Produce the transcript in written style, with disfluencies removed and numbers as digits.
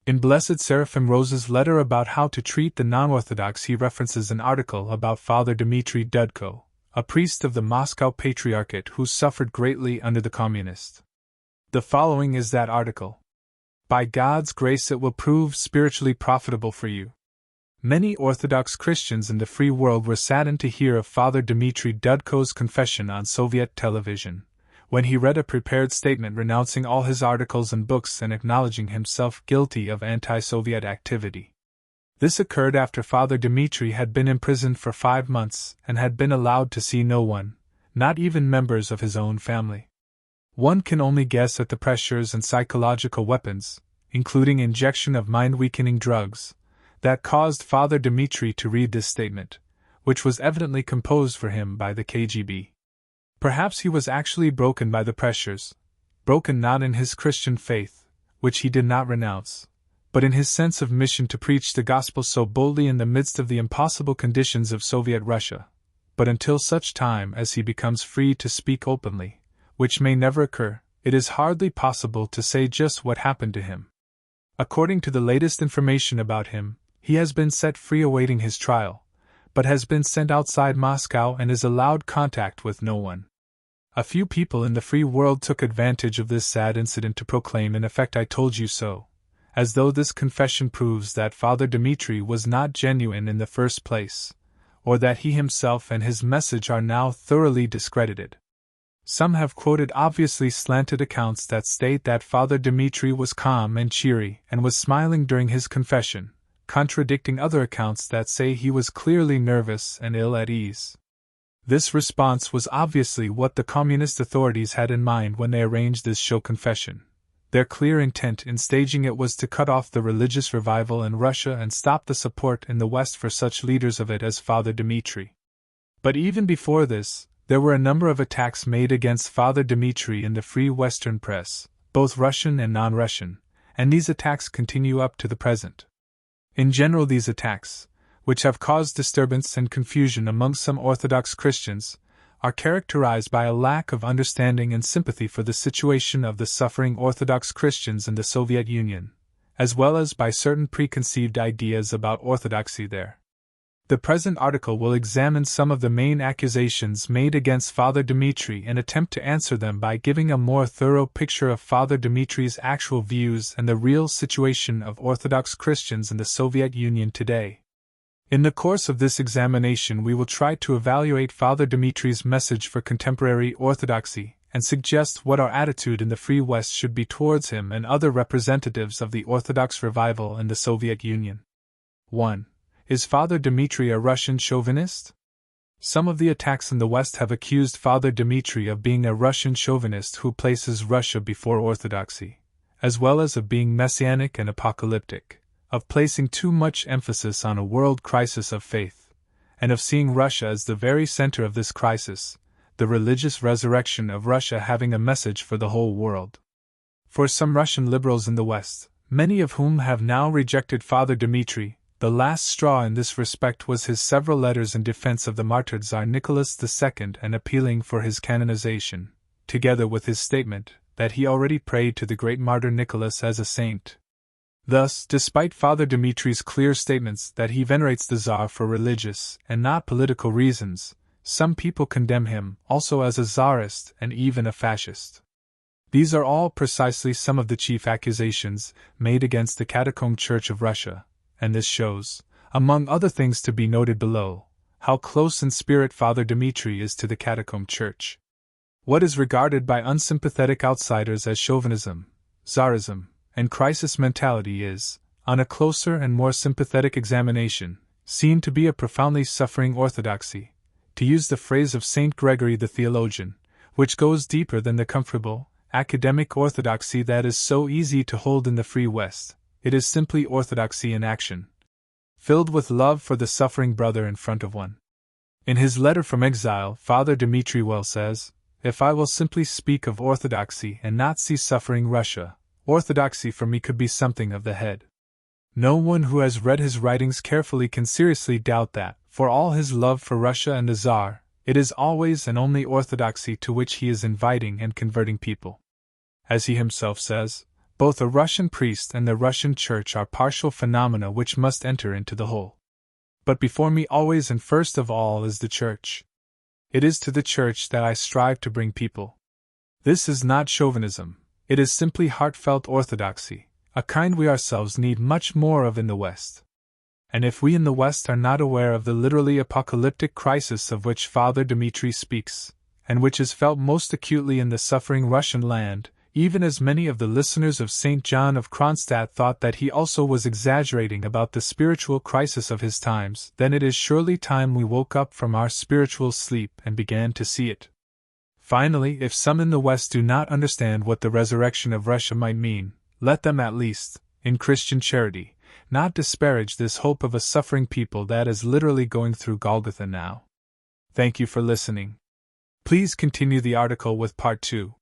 In Blessed Seraphim Rose's letter about how to treat the non-Orthodox, he references an article about Father Dimitry Dudko, a priest of the Moscow Patriarchate who suffered greatly under the communists. The following is that article. By God's grace it will prove spiritually profitable for you. Many Orthodox Christians in the free world were saddened to hear of Father Dimitry Dudko's confession on Soviet television, when he read a prepared statement renouncing all his articles and books and acknowledging himself guilty of anti-Soviet activity. This occurred after Father Dimitry had been imprisoned for 5 months and had been allowed to see no one, not even members of his own family. One can only guess at the pressures and psychological weapons, including injection of mind-weakening drugs, that caused Father Dimitry to read this statement, which was evidently composed for him by the KGB. Perhaps he was actually broken by the pressures, broken not in his Christian faith, which he did not renounce, but in his sense of mission to preach the gospel so boldly in the midst of the impossible conditions of Soviet Russia, but until such time as he becomes free to speak openly, which may never occur, it is hardly possible to say just what happened to him. According to the latest information about him, he has been set free awaiting his trial, but has been sent outside Moscow and is allowed contact with no one. A few people in the free world took advantage of this sad incident to proclaim in effect "I told you so," as though this confession proves that Father Dimitry was not genuine in the first place, or that he himself and his message are now thoroughly discredited. Some have quoted obviously slanted accounts that state that Father Dimitry was calm and cheery and was smiling during his confession, contradicting other accounts that say he was clearly nervous and ill at ease. This response was obviously what the communist authorities had in mind when they arranged this show confession. Their clear intent in staging it was to cut off the religious revival in Russia and stop the support in the West for such leaders of it as Father Dimitry. But even before this, there were a number of attacks made against Father Dimitry in the free Western press, both Russian and non-Russian, and these attacks continue up to the present. In general, these attacks, which have caused disturbance and confusion among some Orthodox Christians, are characterized by a lack of understanding and sympathy for the situation of the suffering Orthodox Christians in the Soviet Union, as well as by certain preconceived ideas about Orthodoxy there. The present article will examine some of the main accusations made against Father Dimitry and attempt to answer them by giving a more thorough picture of Father Dimitri's actual views and the real situation of Orthodox Christians in the Soviet Union today. In the course of this examination, we will try to evaluate Father Dimitri's message for contemporary Orthodoxy and suggest what our attitude in the Free West should be towards him and other representatives of the Orthodox revival in the Soviet Union. 1. Is Father Dimitry a Russian chauvinist? Some of the attacks in the West have accused Father Dimitry of being a Russian chauvinist who places Russia before Orthodoxy, as well as of being messianic and apocalyptic, of placing too much emphasis on a world crisis of faith, and of seeing Russia as the very center of this crisis, the religious resurrection of Russia having a message for the whole world. For some Russian liberals in the West, many of whom have now rejected Father Dimitry, the last straw in this respect was his several letters in defense of the martyred Tsar Nicholas II and appealing for his canonization, together with his statement that he already prayed to the great martyr Nicholas as a saint. Thus, despite Father Dimitri's clear statements that he venerates the Tsar for religious and not political reasons, some people condemn him also as a Tsarist and even a fascist. These are all precisely some of the chief accusations made against the Catacomb Church of Russia, and this shows, among other things to be noted below, how close in spirit Father Dimitry is to the Catacomb Church. What is regarded by unsympathetic outsiders as chauvinism, Tsarism, and crisis mentality is, on a closer and more sympathetic examination, seen to be a profoundly suffering orthodoxy, to use the phrase of Saint Gregory the theologian, which goes deeper than the comfortable, academic orthodoxy that is so easy to hold in the Free West. It is simply orthodoxy in action, filled with love for the suffering brother in front of one. In his letter from exile, Father Dimitry well says, "If I will simply speak of orthodoxy and not see suffering Russia, orthodoxy for me could be something of the head." No one who has read his writings carefully can seriously doubt that, for all his love for Russia and the Tsar, it is always and only orthodoxy to which he is inviting and converting people. As he himself says, Both a Russian priest and the Russian Church are partial phenomena which must enter into the whole. But before me always and first of all is the Church. It is to the Church that I strive to bring people. This is not chauvinism, it is simply heartfelt orthodoxy, a kind we ourselves need much more of in the West. And if we in the West are not aware of the literally apocalyptic crisis of which Father Dimitry speaks, and which is felt most acutely in the suffering Russian land, even as many of the listeners of St. John of Kronstadt thought that he also was exaggerating about the spiritual crisis of his times, then it is surely time we woke up from our spiritual sleep and began to see it. Finally, if some in the West do not understand what the resurrection of Russia might mean, let them at least, in Christian charity, not disparage this hope of a suffering people that is literally going through Golgotha now. Thank you for listening. Please continue the article with Part 2.